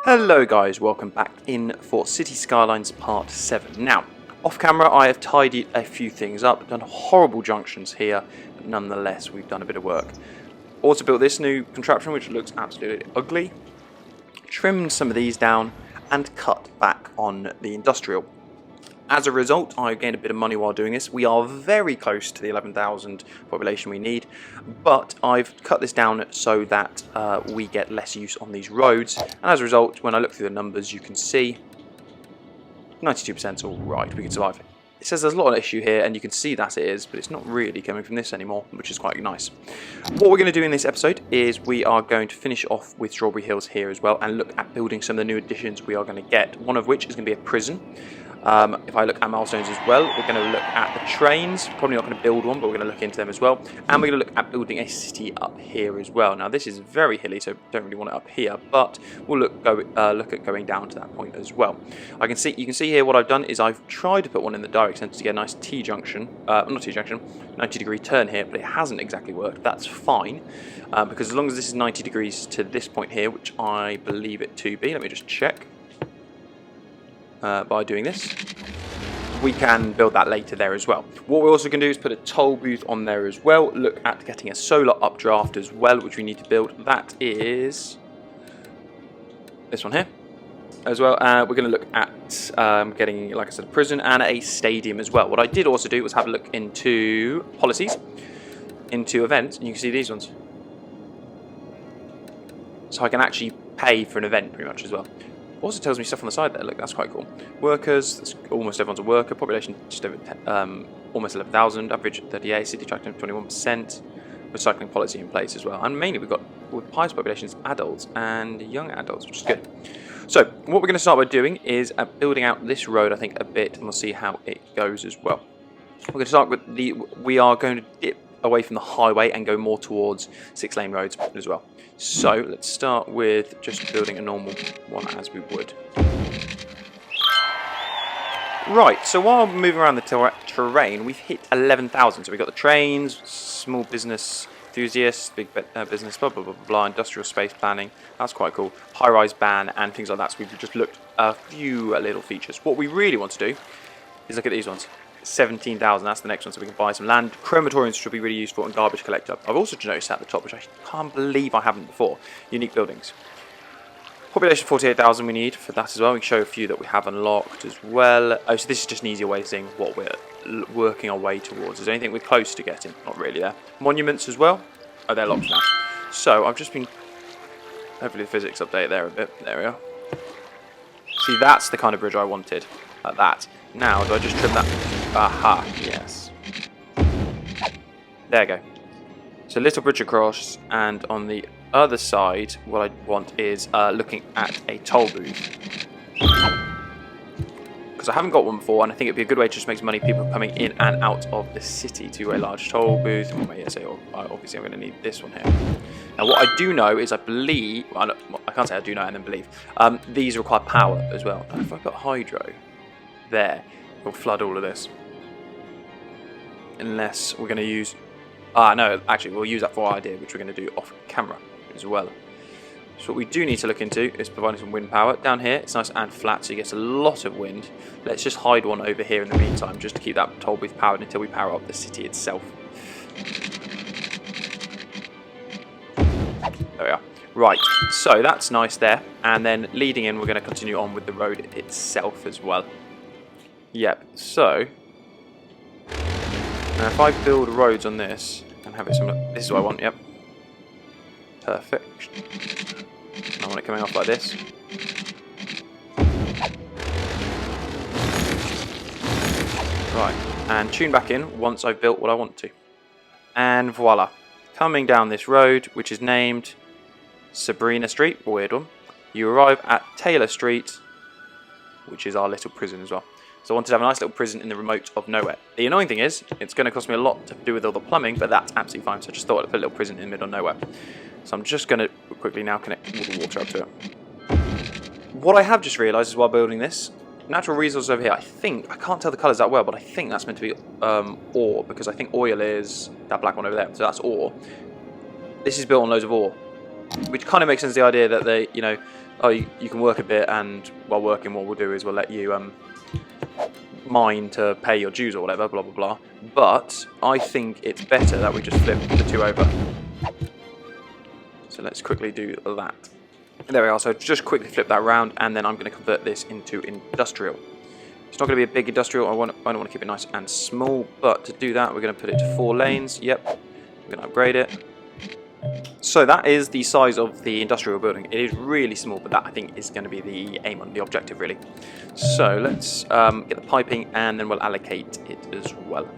Hello guys, welcome back in for Cities Skylines Part 7. Now, off camera I have tidied a few things up, done horrible junctions here, but nonetheless we've done a bit of work. Also built this new contraption which looks absolutely ugly, trimmed some of these down and cut back on the industrial. As a result, I gained a bit of money while doing this. We are very close to the 11,000 population we need, but I've cut this down so that we get less use on these roads. And as a result, when I look through the numbers, you can see 92% is all right. We can survive. It says there's a lot of issue here, and you can see that it is, but it's not really coming from this anymore, which is quite nice. What we're going to do in this episode is we are going to finish off with Strawberry Hills here as well, and look at building some of the new additions we are going to get. One of which is going to be a prison. If I look at milestones as well, we're going to look at the trains. Probably not going to build one, but we're going to look into them as well. And we're going to look at building a city up here as well. Now this is very hilly, so don't really want it up here, but we'll look at going down to that point as well. You can see here what I've done is I've tried to put one in the direct center to get a nice T-junction, not T-junction, 90-degree turn here, but it hasn't exactly worked. That's fine, because as long as this is 90 degrees to this point here, which I believe it to be, let me just check. By doing this, we can build that later there as well. What we're also going to do is put a toll booth on there as well. Look at getting a solar updraft as well, which we need to build. That is this one here as well. We're going to look at getting, like I said, a prison and a stadium as well. What I did also do was have a look into policies, into events, and you can see these ones. So I can actually pay for an event pretty much as well. Also tells me stuff on the side there. Look, that's quite cool. Workers, almost everyone's a worker. Population just over almost 11,000. Average 38. City attracting 21%. Recycling policy in place as well. And mainly we've got with highest populations adults and young adults, which is good. So what we're going to start by doing is building out this road, I think, a bit, and we'll see how it goes as well. We're going to start with we are going to dip away from the highway and go more towards 6-lane roads as well. So let's start with just building a normal one as we would. Right, so while moving around the terrain, we've hit 11,000. So we've got the trains, small business enthusiasts, big business, blah, blah, blah, blah, blah, industrial space planning. That's quite cool. High-rise ban and things like that. So we've just looked at a few little features. What we really want to do is look at these ones. 17,000, that's the next one, so we can buy some land. Crematoriums should be really useful, and garbage collector. I've also noticed at the top, which I can't believe I haven't before, unique buildings. Population 48,000 we need for that as well. We can show a few that we have unlocked as well. Oh, so this is just an easier way of seeing what we're working our way towards. Is there anything we're close to getting? Not really there. Monuments as well. Oh, they're locked now. So I've just been, hopefully the physics update there a bit. There we are. See, that's the kind of bridge I wanted, like that. Now, do I just trim that? Aha, yes. There we go. So little bridge across, and on the other side, what I want is looking at a toll booth. Because I haven't got one before, and I think it'd be a good way to just make some money, people coming in and out of the city to a large toll booth. Obviously I'm going to need this one here. Now what I do know is I believe, well, I can't say I do know and then believe, these require power as well. Now, if I put hydro there, we'll flood all of this. Unless we're going to use... no, actually, we'll use that for our idea, which we're going to do off camera as well. So what we do need to look into is providing some wind power. Down here, it's nice and flat, so you get a lot of wind. Let's just hide one over here in the meantime, just to keep that toll booth powered until we power up the city itself. There we are. Right, so that's nice there. And then leading in, we're going to continue on with the road itself as well. Yep, so now if I build roads on this and have it similar, this is what I want, yep. Perfect. I want it coming off like this. Right, and tune back in once I've built what I want to. And voila. Coming down this road, which is named Sabrina Street, weird one, you arrive at Taylor Street, which is our little prison as well. So I wanted to have a nice little prison in the remote of nowhere. The annoying thing is, it's going to cost me a lot to do with all the plumbing, but that's absolutely fine. So I just thought I'd put a little prison in the middle of nowhere. So I'm just going to quickly now connect all the water up to it. What I have just realised is while building this, natural resources over here, I can't tell the colours that well, but I think that's meant to be ore, because I think oil is that black one over there. So that's ore. This is built on loads of ore, which kind of makes sense. The idea that they, you know, oh, you can work a bit, and while working, what we'll do is we'll let you mine to pay your dues or whatever, blah blah blah. But I think it's better that we just flip the two over. So let's quickly do that. There we are. So just quickly flip that around, and then I'm going to convert this into industrial. It's not going to be a big industrial. I don't want to keep it nice and small, but to do that, we're going to put it to 4 lanes. Yep, we're going to upgrade it. So that is the size of the industrial building. It is really small, but that I think is going to be the aim on the objective, really. So let's get the piping, and then we'll allocate it as well.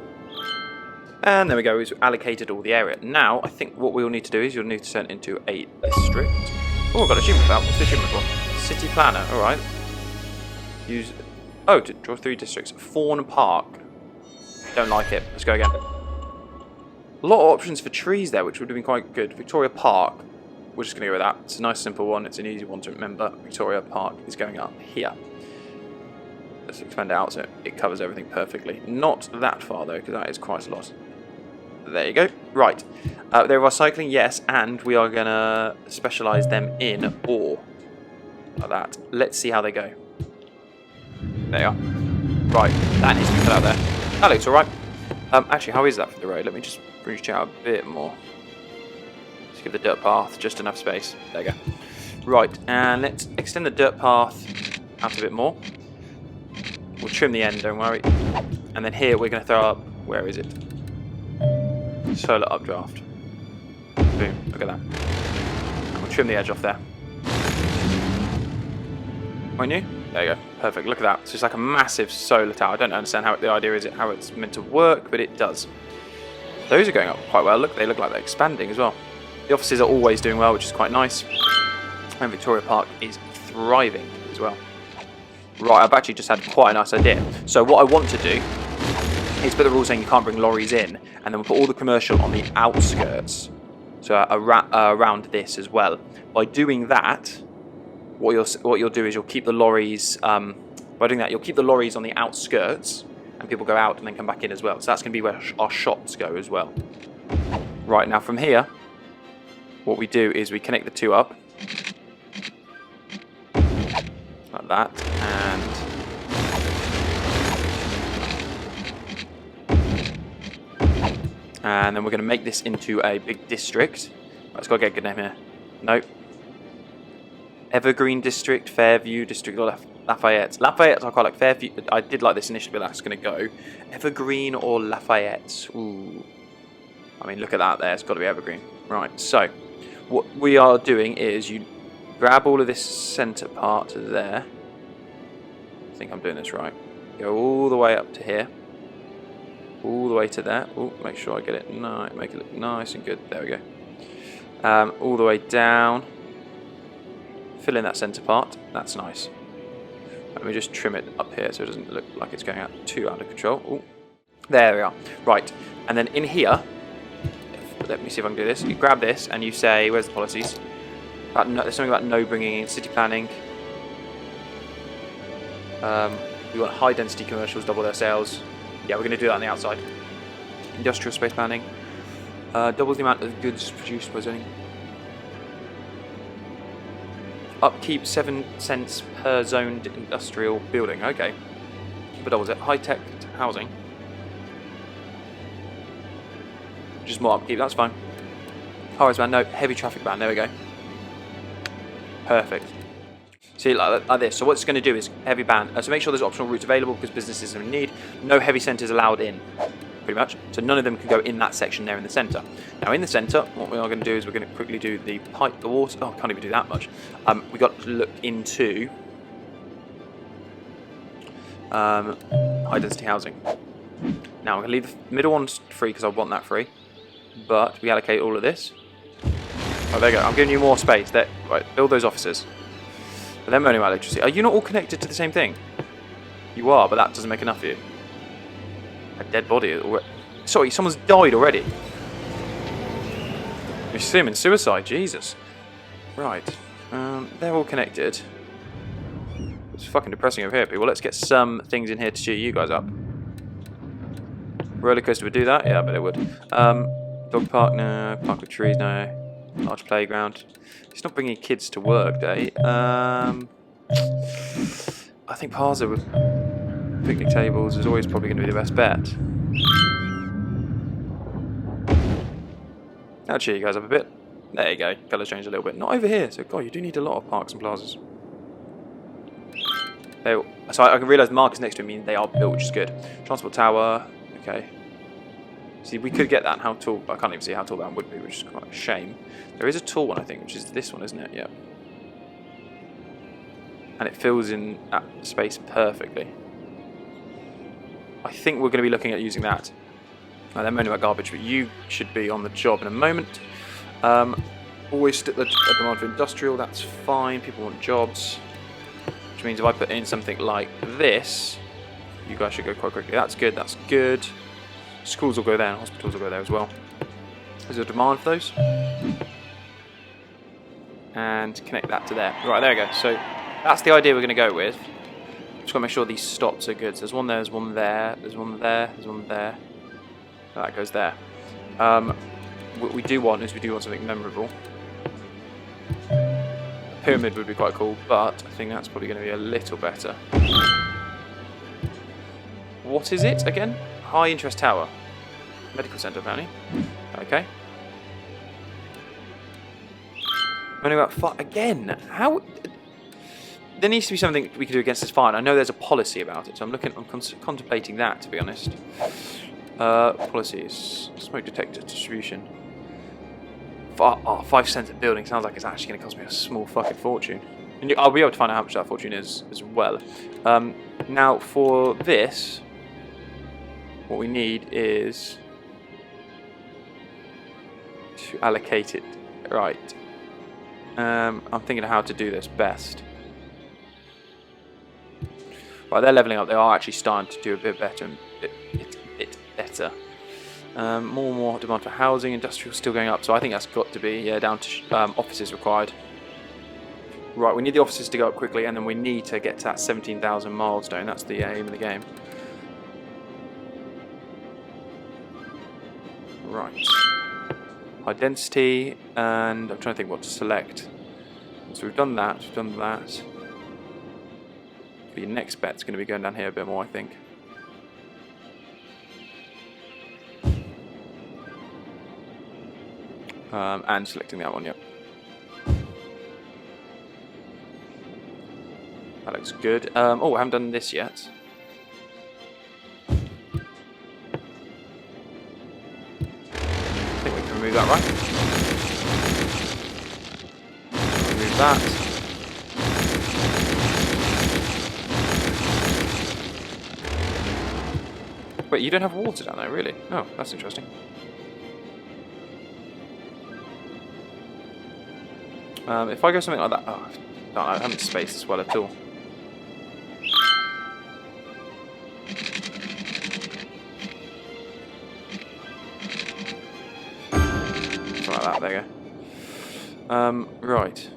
And there we go, we've allocated all the area. Now, I think what we'll need to do is you'll need to turn it into a district. Oh, I've got an achievement for that. What's the achievement for? City planner, alright. Use... Oh, to draw 3 districts. Fawn Park. Don't like it. Let's go again. A lot of options for trees there, which would have been quite good. Victoria Park. We're just going to go with that. It's a nice, simple one. It's an easy one to remember. Victoria Park is going up here. Let's expand it out so it covers everything perfectly. Not that far, though, because that is quite a lot. There you go. Right. They're recycling, yes, and we are going to specialise them in ore. Like that. Let's see how they go. There you are. Right. That needs to be put out there. That looks alright. Actually, how is that for the road? Let me just reach out a bit more. Let's give the dirt path just enough space. There you go. Right, and let's extend the dirt path out a bit more. We'll trim the end, don't worry. And then here we're going to throw up, where is it? Solar updraft. Boom, look at that. And we'll trim the edge off there. Point new? There you go. Perfect. Look at that. So it's like a massive solar tower. I don't understand how the idea is how it's meant to work, but it does. Those are going up quite well. Look, they look like they're expanding as well. The offices are always doing well, which is quite nice. And Victoria Park is thriving as well. Right, I've actually just had quite a nice idea. So what I want to do is put the rule saying you can't bring lorries in, and then we'll put all the commercial on the outskirts. So around this as well. By doing that, what you'll do is you'll keep the lorries. By doing that, you'll keep the lorries on the outskirts, and people go out and then come back in as well. So that's going to be where our shops go as well. Right, now from here, what we do is we connect the two up like that, and then we're going to make this into a big district. Right, let's go get a good name here. Nope. Evergreen District, Fairview District, or Lafayette. Lafayette, I quite like. Fairview, I did like this initially, but that's going to go. Evergreen or Lafayette? Ooh. I mean, look at that there. It's got to be Evergreen. Right, so what we are doing is you grab all of this centre part to there. I think I'm doing this right. Go all the way up to here. All the way to there. Oh, make sure I get it nice. Make it look nice and good. There we go. All the way down. Fill in that centre part. That's nice. Let me just trim it up here so it doesn't look like it's going out too out of control. Ooh. There we are. Right. And then in here, let me see if I can do this. You grab this and you say, where's the policies? There's something about no bringing in city planning. We want high density commercials, double their sales. Yeah, we're going to do that on the outside. Industrial space planning. Doubles the amount of goods produced by zoning. Upkeep 7 cents per zoned industrial building. Okay. But doubles it. High tech housing. Just more upkeep, that's fine. Highways ban, no. Heavy traffic ban, there we go. Perfect. See, like this. So what it's going to do is heavy ban. So make sure there's optional routes available because businesses are in need. No heavy centres allowed in, pretty much. So none of them can go in that section there in the centre. Now in the centre, what we are going to do is we're going to quickly do the pipe, the water. Oh, I can't even do that much. We've got to look into high density housing. Now we're going to leave the middle one free because I want that free. But we allocate all of this. Oh, there you go. I'm giving you more space. There. Right, build those offices. But then only about electricity. Are you not all connected to the same thing? You are, but that doesn't make enough for you. A dead body already. Sorry, someone's died already. You see him in suicide. Jesus. Right. They're all connected. It's fucking depressing over here, people. Let's get some things in here to cheer you guys up. Roller coaster would do that? Yeah, I bet it would. Dog park, no. Park with trees, no. Large playground. It's not bringing kids to work day. I think Parza with picnic tables is always probably going to be the best bet. That'll cheer you guys up a bit. There you go. Colours changed a little bit. Not over here. So, God, you do need a lot of parks and plazas. So I can realise the markers next to it mean they are built, which is good. Transport tower. Okay. See, we could get that. How tall? I can't even see how tall that would be, which is quite a shame. There is a tall one, I think, which is this one, isn't it? Yeah. And it fills in that space perfectly. I think we're going to be looking at using that. They're moaning about garbage, but you should be on the job in a moment. Always stick the demand for industrial. That's fine. People want jobs. Which means if I put in something like this, you guys should go quite quickly. That's good. That's good. Schools will go there and hospitals will go there as well. There's a demand for those. And connect that to there. Right, there we go. So that's the idea we're going to go with. Just got to make sure these stops are good. So there's one there, there's one there, there's one there, there's one there. That goes there. What we do want is we do want something memorable. A pyramid would be quite cool, but I think that's probably going to be a little better. What is it again? High interest tower. Medical centre apparently. Okay. Only about five again. How? There needs to be something we can do against this fire. And I know there's a policy about it, so I'm contemplating that, to be honest. Policies. Smoke detector distribution. 5 cents a building sounds like it's actually going to cost me a small fucking fortune. And I'll be able to find out how much that fortune is as well. Now for this, what we need is to allocate it right. I'm thinking of how to do this best. Right, they're leveling up. They are actually starting to do a bit better. Bit better. More and more demand for housing. Industrial still going up. So I think that's got to be down to offices required. Right, we need the offices to go up quickly, and then we need to get to that 17,000 milestone. That's the aim of the game. Right. High density, and I'm trying to think what to select. So we've done that, we've done that. But your next bet's going to be going down here a bit more, I think. And selecting that one, yep. That looks good. Oh, I haven't done this yet. I think we can remove that, right? Remove that. Wait, you don't have water down there, really? Oh, that's interesting. If I go something like that... Oh, no, I haven't spaced this well at all. Something like that, there you go. Right.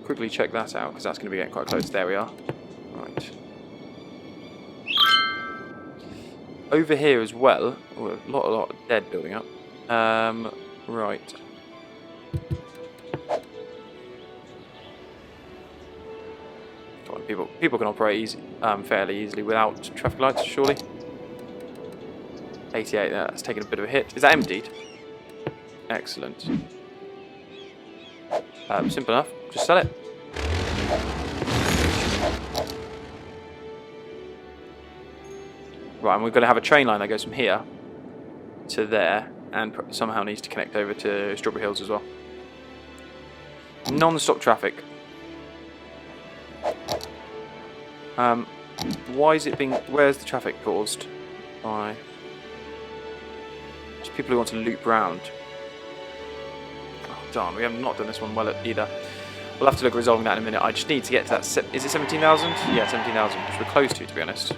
Quickly check that out, because that's going to be getting quite close. There we are. Right. Over here as well, oh, a lot of dead building up. Right. Come on, people can operate fairly easily without traffic lights, surely. 88, that's taken a bit of a hit. Is that emptied? Excellent. Simple enough. Just sell it. Right, and we're going to have a train line that goes from here to there, and somehow needs to connect over to Strawberry Hills as well. Non-stop traffic. Why is it being... Where's the traffic caused? By... Just people who want to loop round. Oh, darn, we have not done this one well either. We'll have to look at resolving that in a minute. I just need to get to that... Is it 17,000? Yeah, 17,000, which we're close to be honest.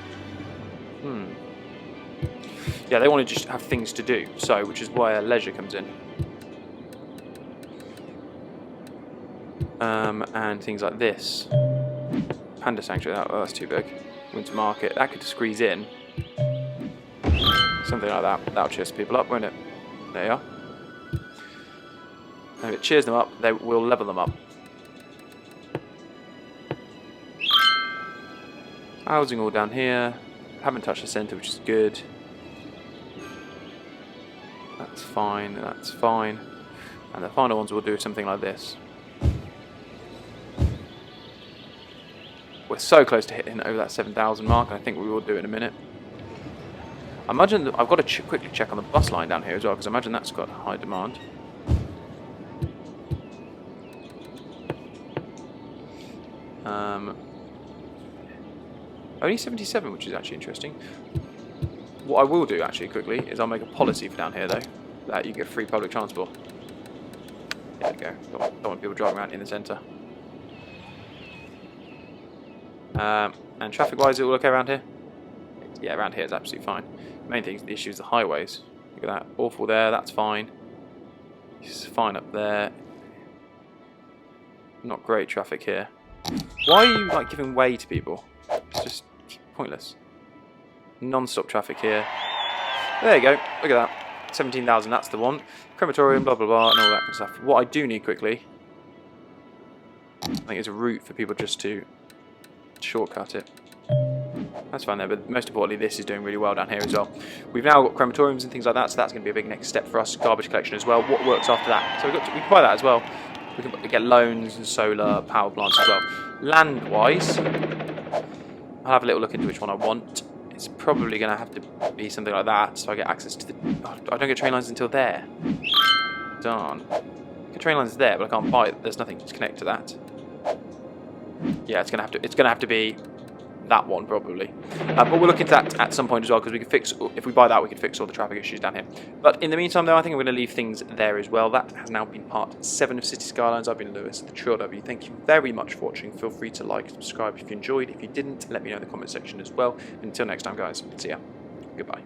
Yeah, they want to just have things to do, so which is why leisure comes in. And things like this. Panda Sanctuary, that's too big. Winter Market, that could squeeze in. Something like that. That'll cheer some people up, won't it? There you are. And if it cheers them up, they will level them up. Housing all down here. Haven't touched the centre, which is good. That's fine, that's fine. And the final ones will do something like this. We're so close to hitting over that 7,000 mark, and I think we will do it in a minute. I imagine that I've got to quickly check on the bus line down here as well, because I imagine that's got high demand. Only 77, which is actually interesting. What I will do actually quickly is I'll make a policy for down here though, that you get free public transport. There we go. Don't want people driving around in the centre. And traffic-wise, it all okay around here? Yeah, around here is absolutely fine. Main thing is the issue is the highways. Look at that, awful there. That's fine. It's fine up there. Not great traffic here. Why are you like giving way to people? It's just pointless. Non-stop traffic here. There you go. Look at that. 17,000. That's the one. Crematorium, blah blah blah, and all that kind of stuff. What I do need quickly, I think, is a route for people just to shortcut it. That's fine there, but most importantly, this is doing really well down here as well. We've now got crematoriums and things like that, so that's going to be a big next step for us. Garbage collection as well. What works after that? So we can buy that as well. We can get loans and solar power plants as well. Land-wise, I'll have a little look into which one I want. It's probably going to have to be something like that, so I get access to the... Oh, I don't get train lines until there. Darn. I get train lines there, but I can't buy it. There's nothing to connect to that. Yeah, it's going to have to be that one probably. But we'll look into that at some point as well, because we can fix, if we buy that, we can fix all the traffic issues down here. But in the meantime though, I think I'm going to leave things there as well. That has now been part 7 of Cities Skylines. I've been Lewis, the True W. Thank you very much for watching. Feel free to like, subscribe if you enjoyed. If you didn't, let me know in the comment section as well. Until next time guys, see ya. Goodbye.